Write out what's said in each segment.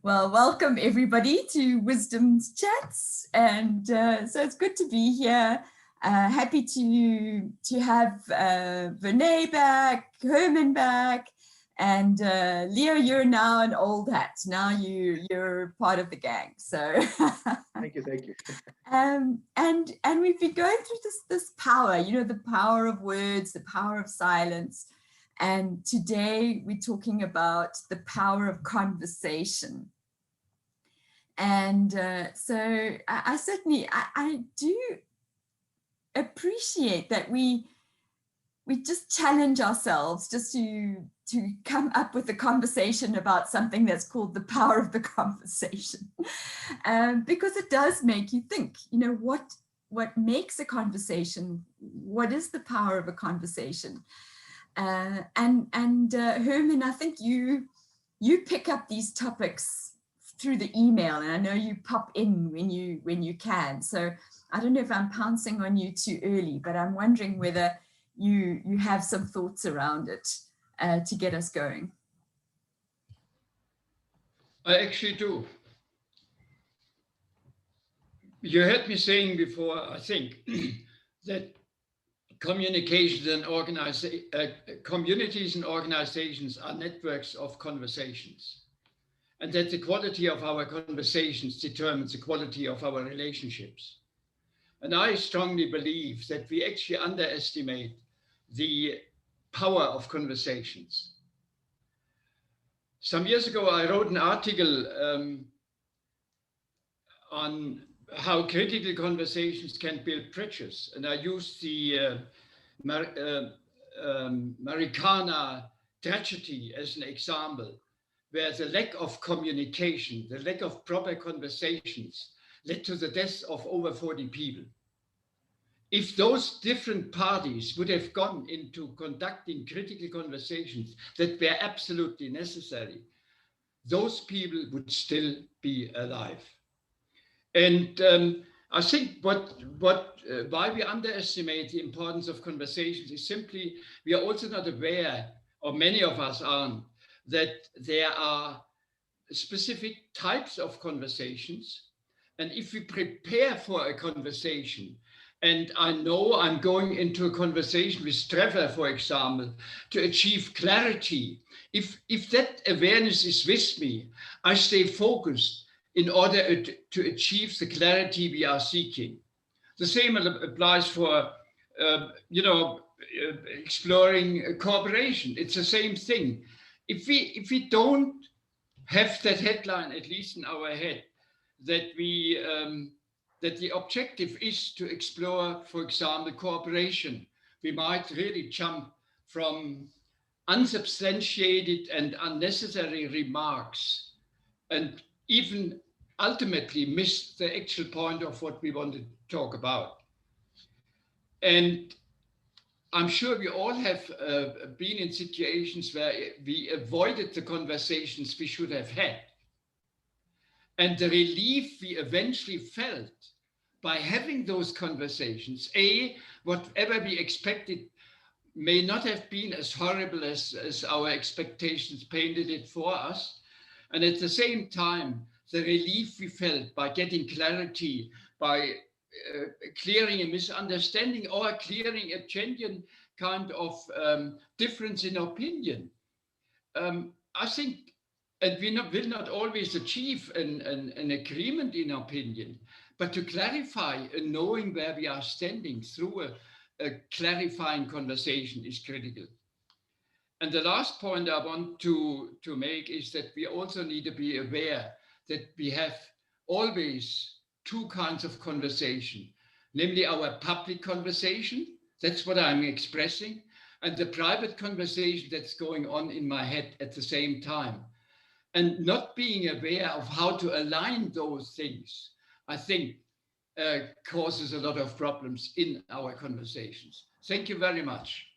Well, welcome everybody to Wisdom's Chats, and so it's good to be here. Happy to have Vinay back, Herman back, and Leo. You're now an old hat. Now you're part of the gang. So Thank you. And we've been going through this power. You know, the power of words, the power of silence. And today we're talking about the power of conversation. And so I certainly, I do appreciate that we just challenge ourselves just to come up with a conversation about something that's called the power of the conversation. Because it does make you think, you know, what makes a conversation? What is the power of a conversation? And Herman, I think you pick up these topics through the email, and I know you pop in when you can. So I don't know if I'm pouncing on you too early, but I'm wondering whether you have some thoughts around it to get us going. I actually do. You heard me saying before, I think, that communications and communities and organizations are networks of conversations, and that the quality of our conversations determines the quality of our relationships. And I strongly believe that we actually underestimate the power of conversations. Some years ago, I wrote an article on how critical conversations can build bridges. And I used the Marikana tragedy as an example, where the lack of communication, the lack of proper conversations led to the death of over 40 people. If those different parties would have gone into conducting critical conversations that were absolutely necessary, those people would still be alive. And I think why we underestimate the importance of conversations is simply we are also not aware, or many of us aren't, that there are specific types of conversations. And if we prepare for a conversation, and I know I'm going into a conversation with Trevor, for example, to achieve clarity, if that awareness is with me, I stay focused in order to achieve the clarity we are seeking. The same applies for, exploring cooperation. It's the same thing. If we don't have that headline, at least in our head, that that the objective is to explore, for example, cooperation, we might really jump from unsubstantiated and unnecessary remarks and even ultimately miss the actual point of what we want to talk about. And I'm sure we all have been in situations where we avoided the conversations we should have had. And the relief we eventually felt by having those conversations, whatever we expected may not have been as horrible as our expectations painted it for us. And at the same time, the relief we felt by getting clarity, by clearing a misunderstanding or clearing a genuine kind of difference in opinion. I think, and we will not always achieve an agreement in opinion, but to clarify and knowing where we are standing through a clarifying conversation is critical. And the last point I want to make is that we also need to be aware that we have always two kinds of conversation, namely our public conversation, that's what I'm expressing, and the private conversation that's going on in my head at the same time. And not being aware of how to align those things, I think, causes a lot of problems in our conversations. Thank you very much.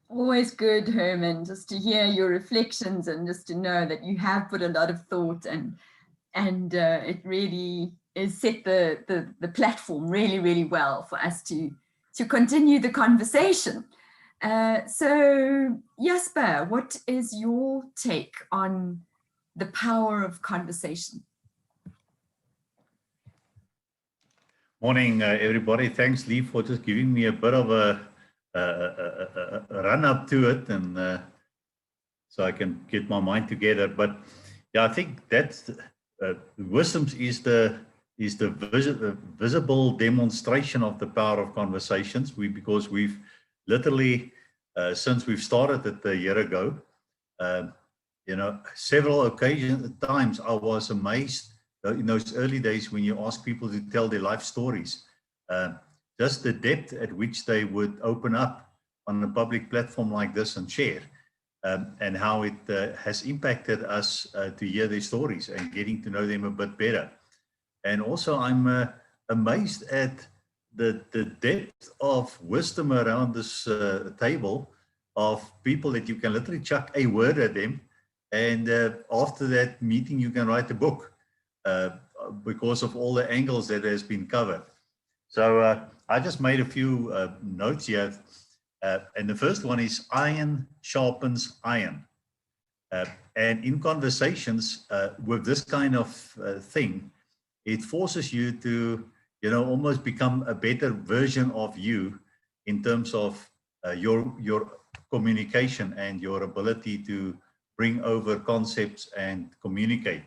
Always good, Herman, just to hear your reflections and just to know that you have put a lot of thought and it really is set the platform really, really well for us to continue the conversation. So Jasper, what is your take on the power of conversation? Morning, everybody. Thanks, Lee, for just giving me a bit of a run up to it, and so I can get my mind together. But yeah, I think that's wisdom is the visible demonstration of the power of conversations. Because we've literally since we've started it a year ago, several times I was amazed in those early days when you ask people to tell their life stories, just the depth at which they would open up on a public platform like this and share, and how it has impacted us to hear their stories and getting to know them a bit better. And also I'm amazed at the depth of wisdom around this table of people that you can literally chuck a word at them, and after that meeting you can write a book because of all the angles that has been covered. So I just made a few notes here, and the first one is iron sharpens iron. And in conversations with this kind of thing, it forces you to, almost become a better version of you in terms of your communication and your ability to bring over concepts and communicate.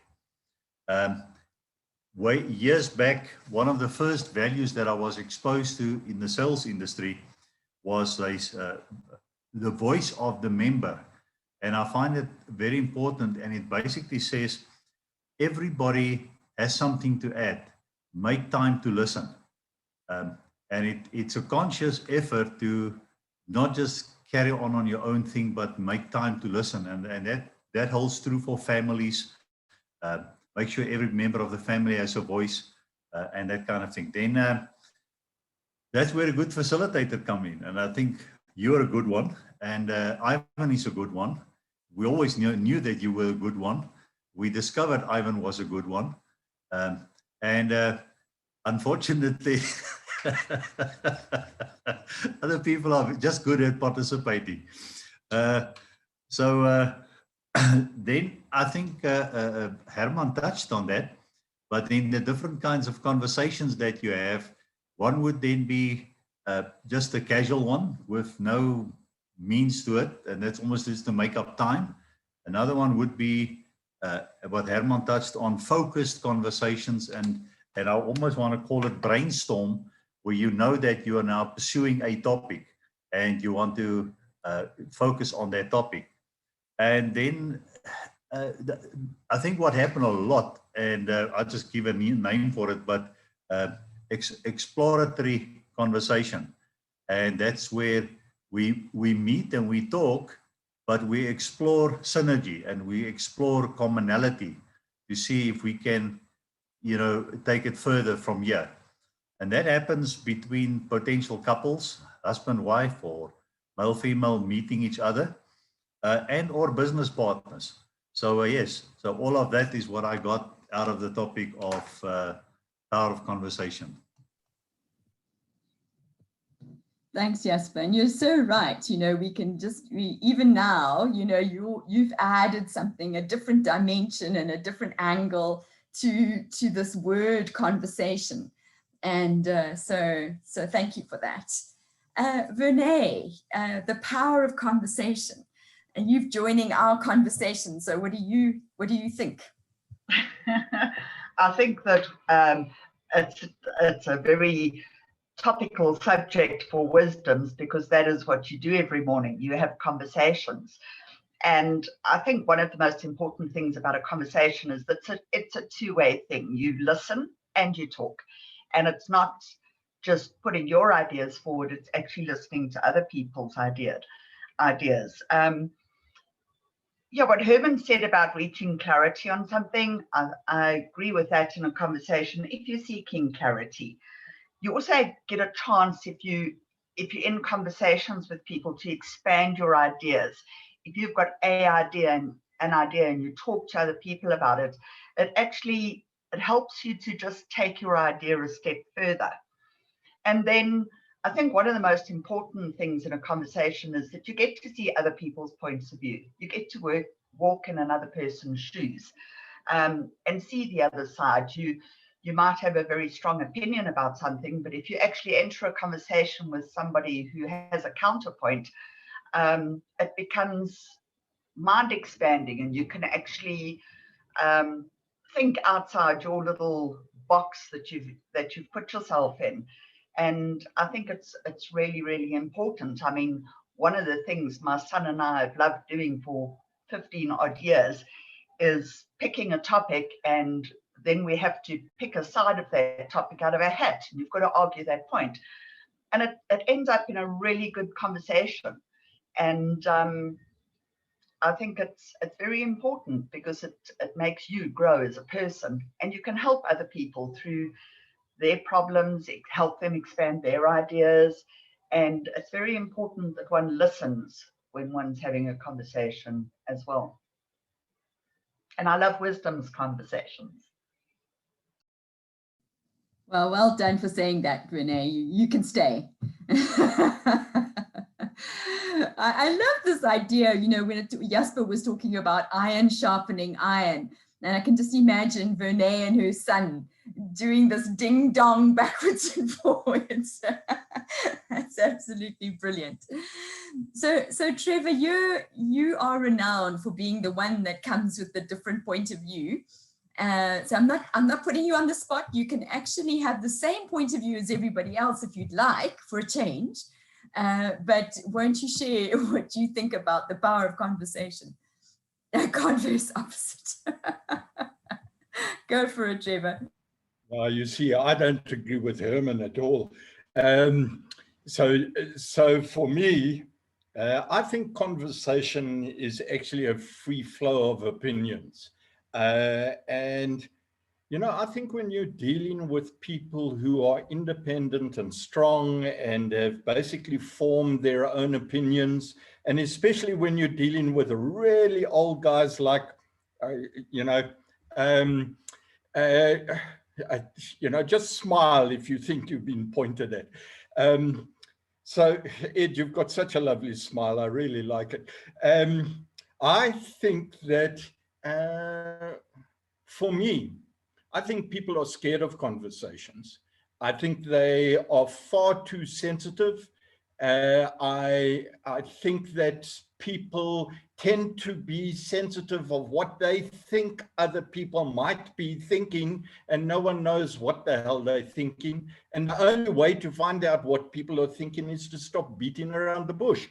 Years back, one of the first values that I was exposed to in the sales industry was the voice of the member. And I find it very important, and it basically says everybody has something to add. Make time to listen. And it's a conscious effort to not just carry on your own thing, but make time to listen. And that holds true for families. Make sure every member of the family has a voice, and that kind of thing. Then that's where a good facilitator come in. And I think you're a good one, and Ivan is a good one. We always knew that you were a good one. We discovered Ivan was a good one. And unfortunately, other people are just good at participating. So then I think Herman touched on that, but in the different kinds of conversations that you have, one would then be just a casual one with no means to it, and that's almost just to make up time. Another one would be what Herman touched on, focused conversations, and I almost want to call it brainstorm, where you know that you are now pursuing a topic and you want to focus on that topic. And then I think what happened a lot, and I'll just give a new name for it, but exploratory conversation. And that's where we meet and we talk, but we explore synergy and we explore commonality to see if we can, take it further from here. And that happens between potential couples, husband, wife, or male, female, meeting each other, and or business partners. So yes, so all of that is what I got out of the topic of power of conversation. Thanks, Jasper. And you're so right. We can even now, you've added something, a different dimension and a different angle to this word conversation. And so thank you for that. Vernay, the power of conversation. And you've joining our conversation. So what do you think? I think that it's a very topical subject for wisdoms, because that is what you do every morning. You have conversations. And I think one of the most important things about a conversation is that it's a two-way thing. You listen and you talk. And it's not just putting your ideas forward, it's actually listening to other people's ideas. What Herman said about reaching clarity on something, I agree with that in a conversation. If you're seeking clarity, you also get a chance, if you're in conversations with people, to expand your ideas. If you've got an idea and you talk to other people about it, it helps you to just take your idea a step further. And then I think one of the most important things in a conversation is that you get to see other people's points of view. You get to walk in another person's shoes, and see the other side. You might have a very strong opinion about something, but if you actually enter a conversation with somebody who has a counterpoint, it becomes mind expanding, and you can actually think outside your little box that you've put yourself in. And I think it's really, really important. I mean, one of the things my son and I have loved doing for 15 odd years is picking a topic, and then we have to pick a side of that topic out of a hat, and you've got to argue that point. And it ends up in a really good conversation. And I think it's very important, because it makes you grow as a person, and you can help other people through their problems, help them expand their ideas. And it's very important that one listens when one's having a conversation as well. And I love wisdom's conversations. Well done for saying that, Renee. You can stay. I love this idea, you know, when Jasper was talking about iron sharpening iron, and I can just imagine Renee and her son doing this ding dong backwards and forwards. That's absolutely brilliant. So Trevor, you are renowned for being the one that comes with the different point of view. So I'm not putting you on the spot. You can actually have the same point of view as everybody else if you'd like, for a change. But won't you share what you think about the power of conversation? Converse opposite. Go for it, Trevor. Well, you see, I don't agree with Herman at all. So for me, I think conversation is actually a free flow of opinions. And, you know, I think when you're dealing with people who are independent and strong and have basically formed their own opinions, and especially when you're dealing with really old guys like, you know, just smile if you think you've been pointed at. So Ed, you've got such a lovely smile. I really like it. I think that for me, I think people are scared of conversations. I think they are far too sensitive. I think that people tend to be sensitive of what they think other people might be thinking, and no one knows what the hell they're thinking. And the only way to find out what people are thinking is to stop beating around the bush.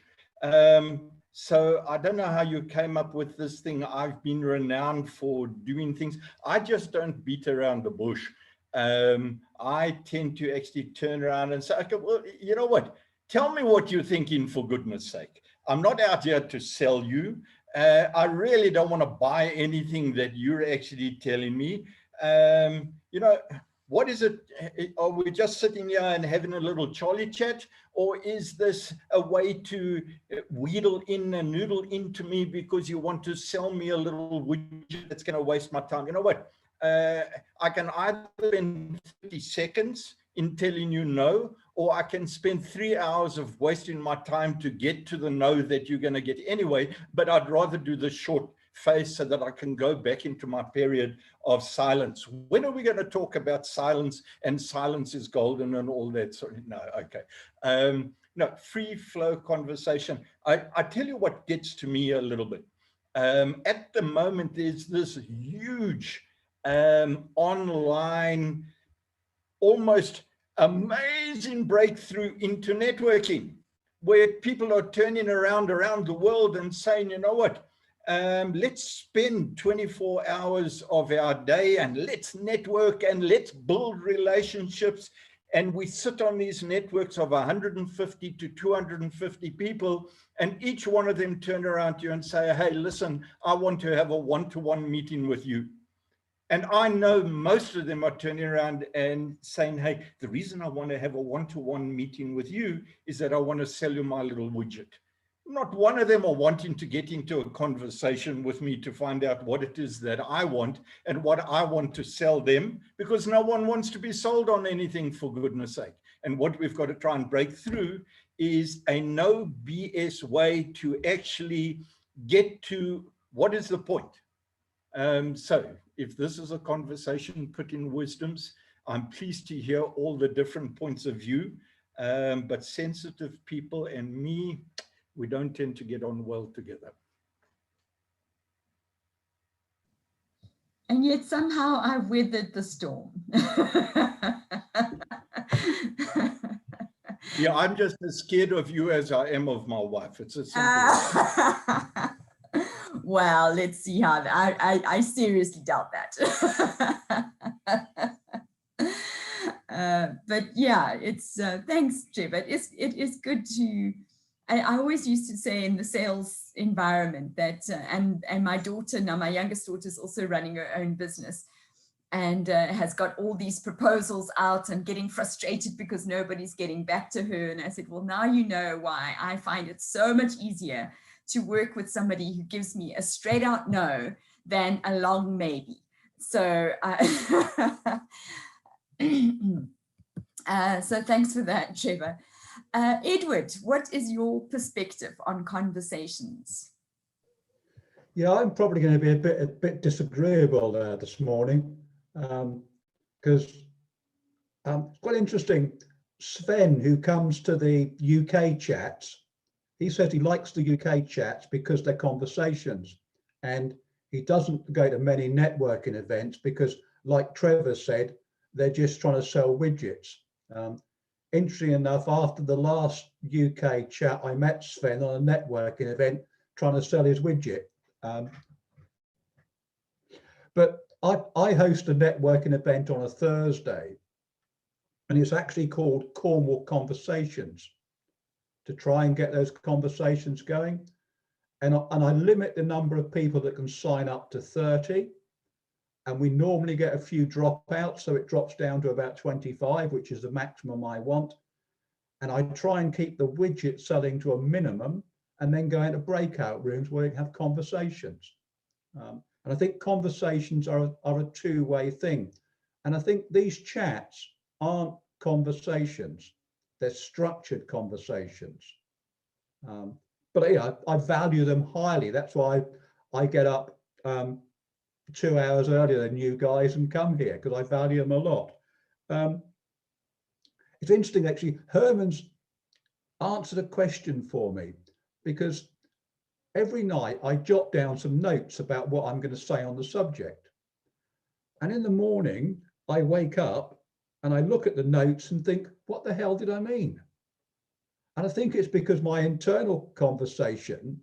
So I don't know how you came up with this thing. I've been renowned for doing things. I just don't beat around the bush. I tend to actually turn around and say, okay, well, you know what? Tell me what you're thinking, for goodness sake. I'm not out here to sell you. I really don't want to buy anything that you're actually telling me. You know, what is it? Are we just sitting here and having a little Charlie chat? Or is this a way to wheedle in and noodle into me because you want to sell me a little widget that's going to waste my time? You know what? I can either spend 30 seconds in telling you no, or I can spend 3 hours of wasting my time to get to the no that you're going to get anyway. But I'd rather do the short phase so that I can go back into my period of silence. When are we going to talk about silence and silence is golden and all that sort of? No, okay. No, free flow conversation. I tell you what gets to me a little bit. At the moment, there's this huge online, almost amazing breakthrough into networking, where people are turning around the world and saying, you know what, let's spend 24 hours of our day and let's network and let's build relationships. And we sit on these networks of 150 to 250 people, and each one of them turn around to you and say, hey, listen, I want to have a one-to-one meeting with you. And I know most of them are turning around and saying, hey, the reason I want to have a one-to-one meeting with you is that I want to sell you my little widget. Not one of them are wanting to get into a conversation with me to find out what it is that I want and what I want to sell them, because no one wants to be sold on anything, for goodness sake. And what we've got to try and break through is a no BS way to actually get to what is the point. So if this is a conversation put in wisdoms, I'm pleased to hear all the different points of view, but sensitive people and me, we don't tend to get on well together. And yet somehow I weathered the storm. Yeah, I'm just as scared of you as I am of my wife. It's a simple Well, let's see how I seriously doubt that. But yeah, it's thanks, Trevor. It is good to. I always used to say in the sales environment that, and my daughter now, my youngest daughter is also running her own business, and has got all these proposals out and getting frustrated because nobody's getting back to her. And I said, well, now you know why I find it so much easier to work with somebody who gives me a straight out no than a long maybe. So, so thanks for that, Trevor. Edward, what is your perspective on conversations? Yeah, I'm probably going to be a bit disagreeable this morning, because it's quite interesting. Sven, who comes to the UK chats, he says he likes the UK chats because they're conversations, and he doesn't go to many networking events because, like Trevor said, they're just trying to sell widgets. Interesting enough, after the last UK chat, I met Sven on a networking event trying to sell his widget. But I host a networking event on a Thursday, and it's actually called Cornwall Conversations, to try and get those conversations going. And I limit the number of people that can sign up to 30. And we normally get a few dropouts, so it drops down to about 25, which is the maximum I want. And I try and keep the widget selling to a minimum, and then go into breakout rooms where you have conversations. And I think conversations are a two-way thing. And I think these chats aren't conversations, they're structured conversations. But yeah, I value them highly. That's why I get up 2 hours earlier than you guys and come here, because I value them a lot. It's interesting, actually, Herman's answered a question for me, because every night I jot down some notes about what I'm going to say on the subject. And in the morning, I wake up and I look at the notes and think, what the hell did I mean? And I think it's because my internal conversation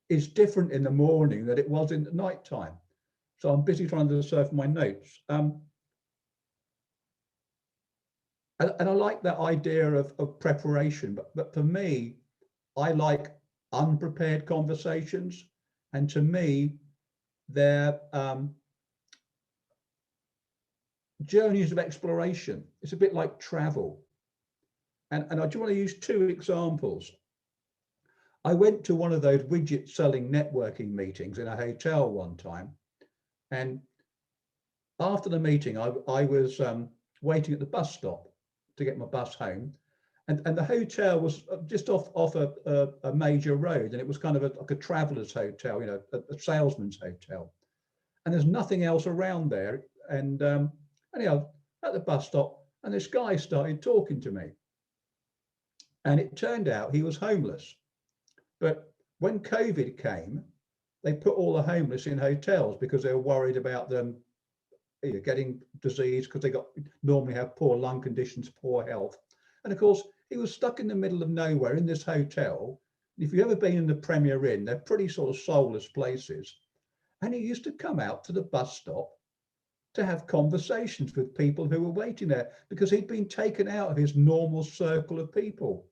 is different in the morning than it was in the nighttime. So I'm busy trying to surf my notes. And I like that idea of preparation, but for me, I like unprepared conversations. And to me, they're journeys of exploration. It's a bit like travel. And I do want to use two examples. I went to one of those widget selling networking meetings in a hotel one time. And after the meeting, I was waiting at the bus stop to get my bus home. And the hotel was just off a major road. And it was kind of like a traveler's hotel, you know, a salesman's hotel. And there's nothing else around there. And anyhow, at the bus stop, and this guy started talking to me. And it turned out he was homeless. But when COVID came, they put all the homeless in hotels because they were worried about them getting disease, because they normally have poor lung conditions, poor health. And of course, he was stuck in the middle of nowhere in this hotel. If you've ever been in the Premier Inn, they're pretty sort of soulless places. And he used to come out to the bus stop to have conversations with people who were waiting there, because he'd been taken out of his normal circle of people.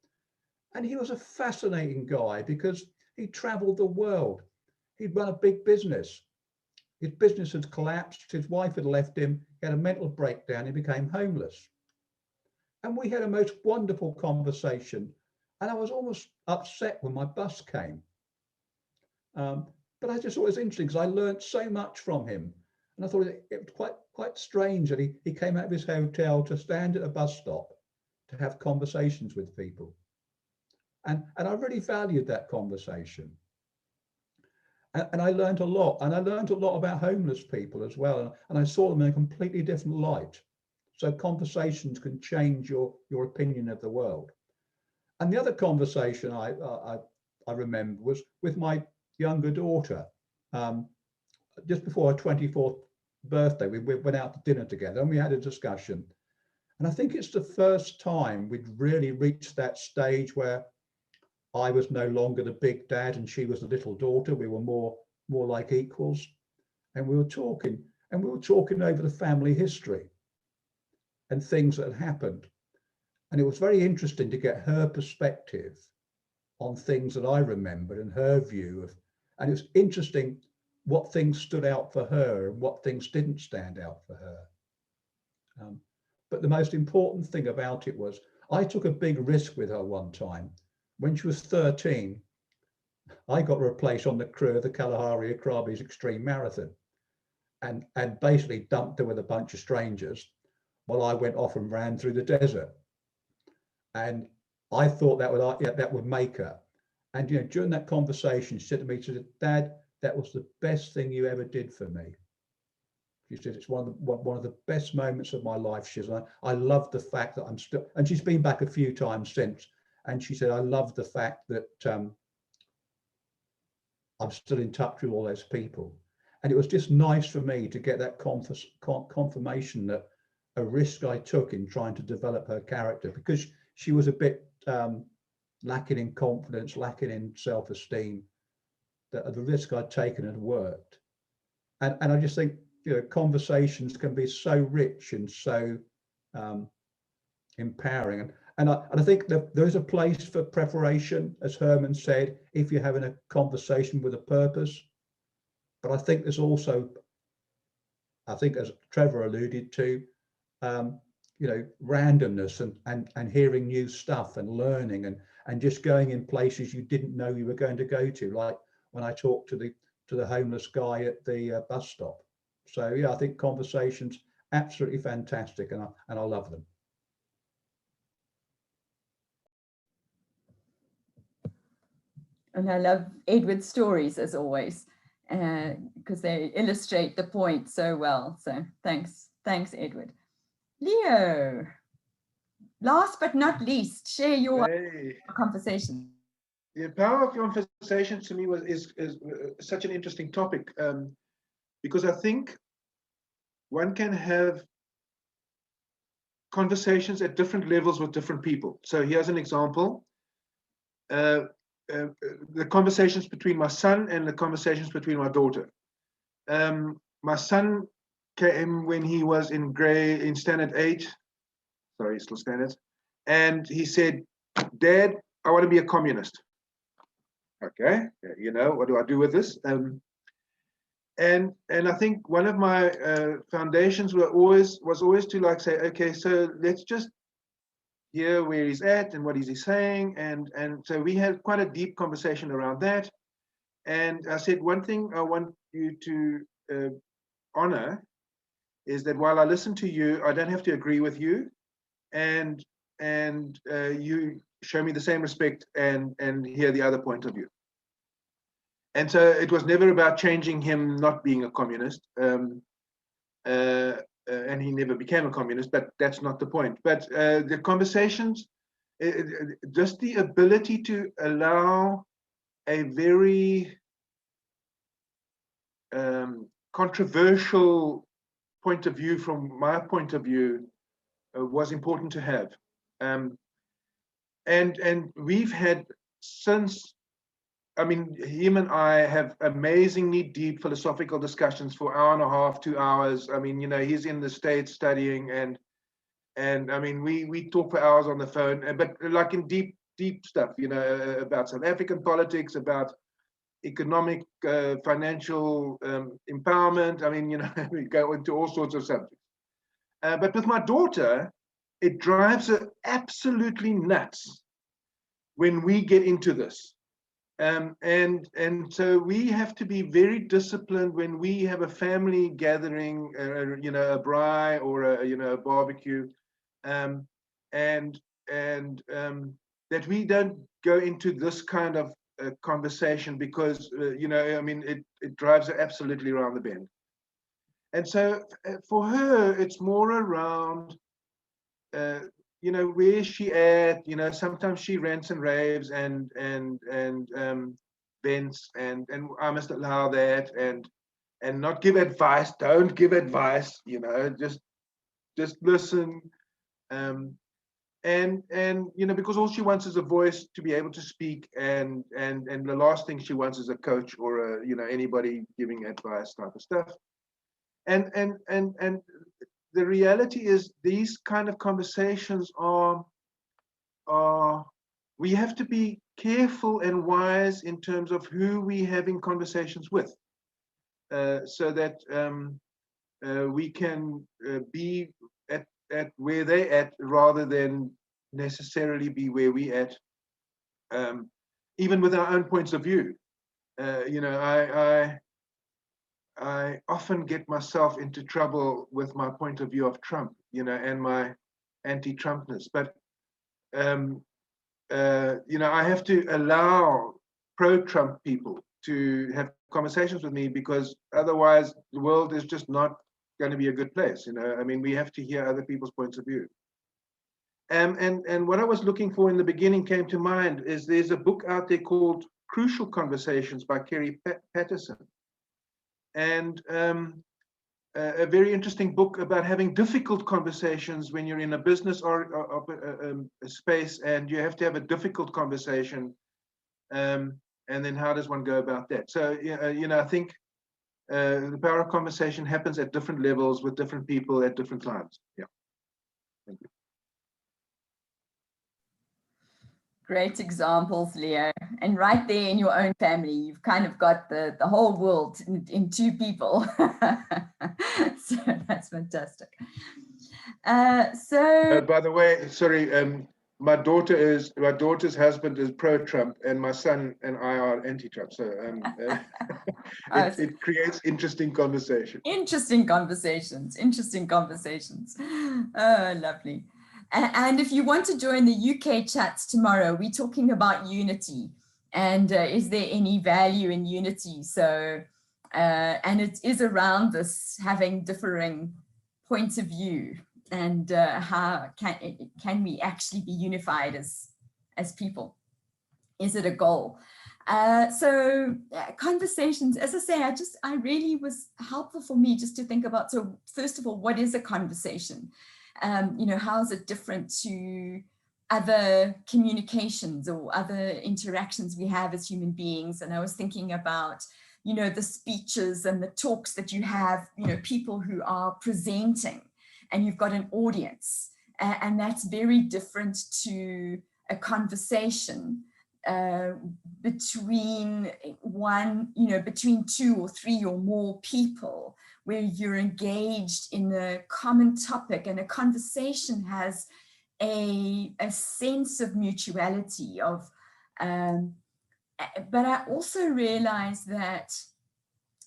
And he was a fascinating guy because he traveled the world. He'd run a big business. His business had collapsed. His wife had left him. He had a mental breakdown. He became homeless. And we had a most wonderful conversation. And I was almost upset when my bus came. But I just thought it was interesting because I learned so much from him. And I thought it was quite strange that he came out of his hotel to stand at a bus stop, to to have conversations with people. And I really valued that conversation. And I learned a lot. And I learned a lot about homeless people as well. And I saw them in a completely different light. So conversations can change your opinion of the world. And the other conversation I remember was with my younger daughter. Just before her 24th birthday, we went out to dinner together and we had a discussion. And I think it's the first time we'd really reached that stage where I was no longer the big dad and she was the little daughter. We were more like equals. And we were talking over the family history and things that had happened. And it was very interesting to get her perspective on things that I remembered and her view of, and it's interesting what things stood out for her and what things didn't stand out for her. But the most important thing about it was I took a big risk with her one time. When she was 13, I got her a place on the crew of the Kalahari Akrabi's Extreme Marathon and basically dumped her with a bunch of strangers while I went off and ran through the desert. And I thought that would make her. And during that conversation, she said to me, she said, "Dad, that was the best thing you ever did for me." She said, "It's one of the best moments of my life." She said, "I love the fact that I'm still," and she's been back a few times since. And she said, "I love the fact that I'm still in touch with all those people." And it was just nice for me to get that confirmation that a risk I took in trying to develop her character, because she was a bit lacking in confidence, lacking in self-esteem, that the risk I'd taken had worked. And I just think, conversations can be so rich and so empowering. And I think that there's a place for preparation, as Herman said, if you're having a conversation with a purpose. But I think there's also, I think as Trevor alluded to, randomness and hearing new stuff and learning and just going in places you didn't know you were going to go to, like when I talked to the homeless guy at the bus stop. So yeah, I think conversations absolutely fantastic, and I love them. And I love Edward's stories as always, because they illustrate the point so well. So thanks, Edward. Leo, last but not least, share your conversation. The power of conversation to me is such an interesting topic, because I think one can have conversations at different levels with different people. So here's an example. The conversations between my son and the conversations between my daughter. My son came when he was in standard 8. Sorry, still standards. And he said, "Dad, I want to be a communist." Okay, what do I do with this? And I think one of my foundations was always to say, okay, so let's just hear where he's at and what is he saying, and so we had quite a deep conversation around that. And I said, one thing I want you to honor is that while I listen to you, I don't have to agree with you, and you show me the same respect and hear the other point of view. And so it was never about changing him not being a communist, and he never became a communist, but that's not the point. But the conversations, just the ability to allow a very controversial point of view from my point of view was important to have. And we've had since, him and I have amazingly deep philosophical discussions for 1.5 to 2 hours. He's in the States studying, and we talk for hours on the phone, but like in deep stuff, about South African politics, about economic, financial empowerment. We go into all sorts of subjects. But with my daughter, it drives her absolutely nuts when we get into this. And so we have to be very disciplined when we have a family gathering, a braai or a barbecue, and that we don't go into this kind of conversation because you know, I mean, it drives her absolutely around the bend. And so for her, it's more around, you know, where is she at? You know, sometimes she rants and raves and vents, and I must allow that, and not give advice. Don't give advice. You know, just listen. And you know, because all she wants is a voice to be able to speak, and the last thing she wants is a coach or a, you know, anybody giving advice type of stuff. And the reality is these kind of conversations are we have to be careful and wise in terms of who we having conversations with, so that we can be at where they at rather than necessarily be where we at, even with our own points of view. You know, I often get myself into trouble with my point of view of Trump, you know, and my anti-Trumpness. But, you know, I have to allow pro-Trump people to have conversations with me, because otherwise the world is just not going to be a good place. You know, I mean, we have to hear other people's points of view. And what I was looking for in the beginning came to mind is there's a book out there called Crucial Conversations by Kerry Patterson. And a very interesting book about having difficult conversations when you're in a business or a space, and you have to have a difficult conversation. And then how does one go about that? So, you know, I think the power of conversation happens at different levels with different people at different times. Yeah. Thank you. Great examples, Leo. And right there in your own family, you've kind of got the whole world in two people. So that's fantastic. By the way, sorry, my daughter's husband is pro-Trump, and my son and I are anti-Trump. So it creates interesting conversation. Interesting conversations. Oh, lovely. And if you want to join the UK chats tomorrow, we're talking about unity, and is there any value in unity? So, and it is around this having differing points of view, and how can we actually be unified as people? Is it a goal? So conversations, as I say, I really was helpful for me just to think about, so first of all, what is a conversation? You know, how is it different to other communications or other interactions we have as human beings? And I was thinking about, you know, the speeches and the talks that you have, you know, people who are presenting and you've got an audience, and that's very different to a conversation between between two or three or more people, where you're engaged in a common topic, and a conversation has a sense of mutuality of, but I also realized that,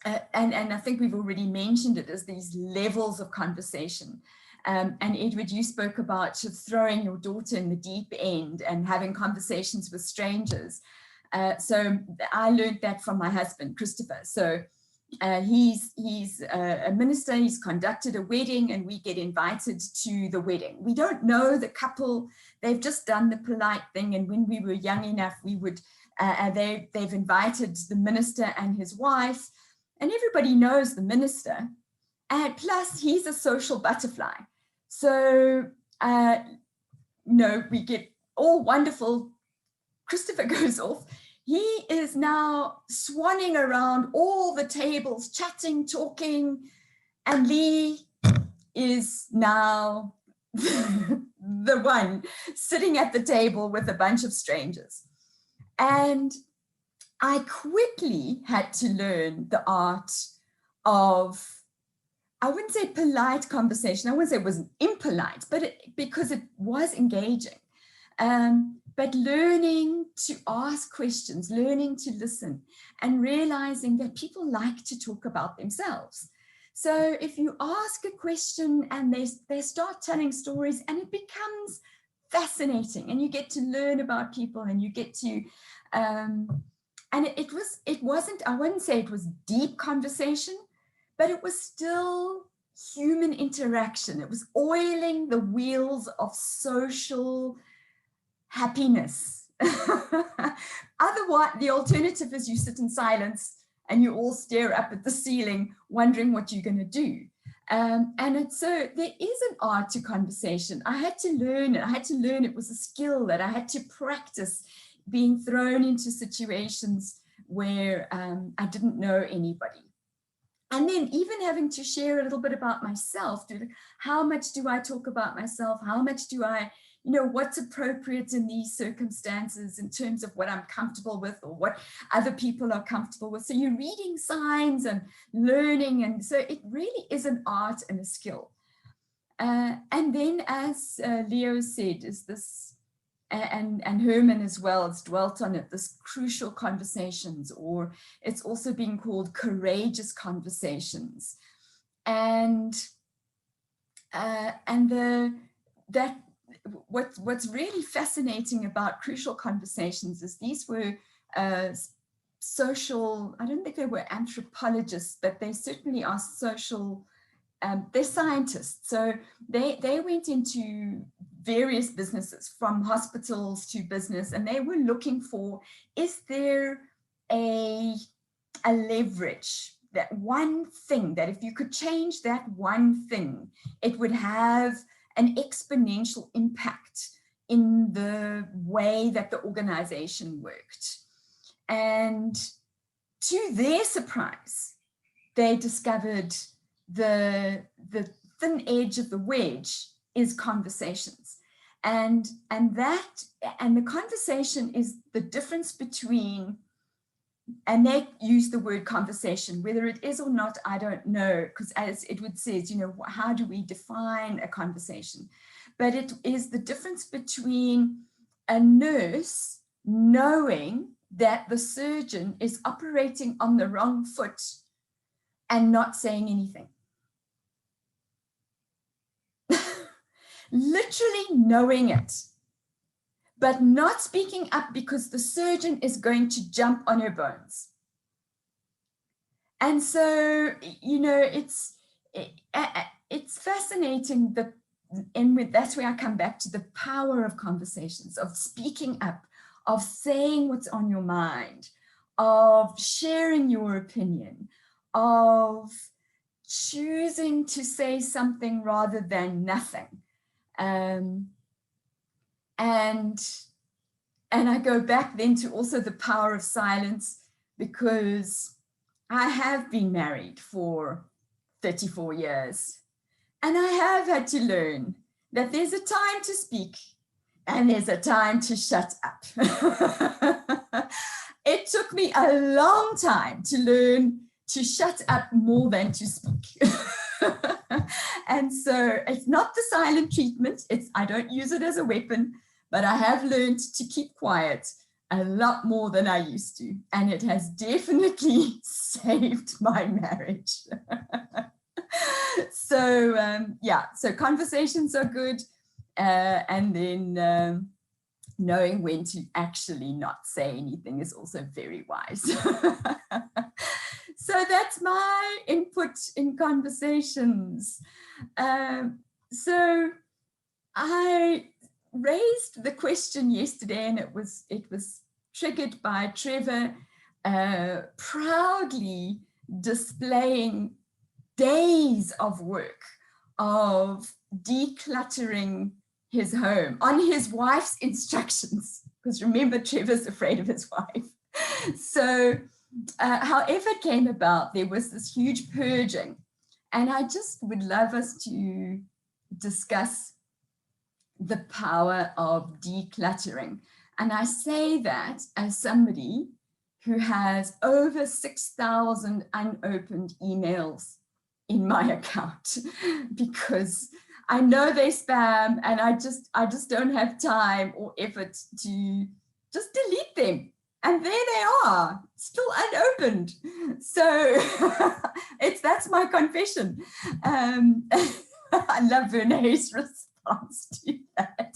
and I think we've already mentioned it, as these levels of conversation. And Edward, you spoke about throwing your daughter in the deep end and having conversations with strangers. So I learned that from my husband, Christopher. So he's a minister, he's conducted a wedding, and we get invited to the wedding. We don't know the couple, they've just done the polite thing. And when we were young enough, we would, they've invited the minister and his wife, and everybody knows the minister. And plus he's a social butterfly. So, we get all wonderful. Christopher goes off. He is now swanning around all the tables, chatting, talking, and Lee is now the one sitting at the table with a bunch of strangers. And I quickly had to learn the art of, I wouldn't say polite conversation. I wouldn't say it was impolite, but because it was engaging. But learning to ask questions, learning to listen, and realizing that people like to talk about themselves. So if you ask a question and they start telling stories, and it becomes fascinating, and you get to learn about people, and you get to, and it wasn't, I wouldn't say it was deep conversation, but it was still human interaction. It was oiling the wheels of social happiness. Otherwise, the alternative is you sit in silence and you all stare up at the ceiling wondering what you're going to do. So there is an art to conversation. I had to learn it. I had to learn it was a skill that I had to practice, being thrown into situations where I didn't know anybody. And then even having to share a little bit about myself. How much do I talk about myself? How much do I, what's appropriate in these circumstances in terms of what I'm comfortable with or what other people are comfortable with? So you're reading signs and learning. And so it really is an art and a skill. And then, as Leo said, is this, and Herman as well has dwelt on it, this crucial conversations, or it's also being called courageous conversations. And what's really fascinating about crucial conversations is these were social, I don't think they were anthropologists, but they certainly are social, they're scientists. So they went into various businesses, from hospitals to business, and they were looking for, is there a leverage, that one thing that if you could change that one thing, it would have an exponential impact in the way that the organization worked. And to their surprise, they discovered the thin edge of the wedge is conversations. And the conversation is the difference between, and they use the word conversation, whether it is or not, I don't know, because as Edward says, how do we define a conversation? But it is the difference between a nurse knowing that the surgeon is operating on the wrong foot and not saying anything. Literally knowing it, but not speaking up because the surgeon is going to jump on her bones. And so, it's fascinating that, and that's where I come back to the power of conversations, of speaking up, of saying what's on your mind, of sharing your opinion, of choosing to say something rather than nothing. And I go back then to also the power of silence, because I have been married for 34 years, and I have had to learn that there's a time to speak and there's a time to shut up. It took me a long time to learn to shut up more than to speak. And so it's not the silent treatment. I don't use it as a weapon, but I have learned to keep quiet a lot more than I used to. And it has definitely saved my marriage. So, so conversations are good. And then knowing when to actually not say anything is also very wise. So that's my input in conversations. So I raised the question yesterday, and it was triggered by Trevor proudly displaying days of work of decluttering his home on his wife's instructions, because remember, Trevor's afraid of his wife. So however it came about, there was this huge purging, and I just would love us to discuss the power of decluttering. And I say that as somebody who has over 6,000 unopened emails in my account, because I know they spam, and I just don't have time or effort to just delete them. And there they are, still unopened. So that's my confession. I love Renee's response to that.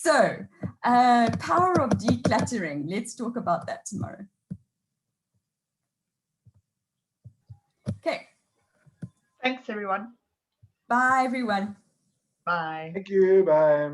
So, power of decluttering. Let's talk about that tomorrow. Okay. Thanks, everyone. Bye, everyone. Bye. Thank you. Bye.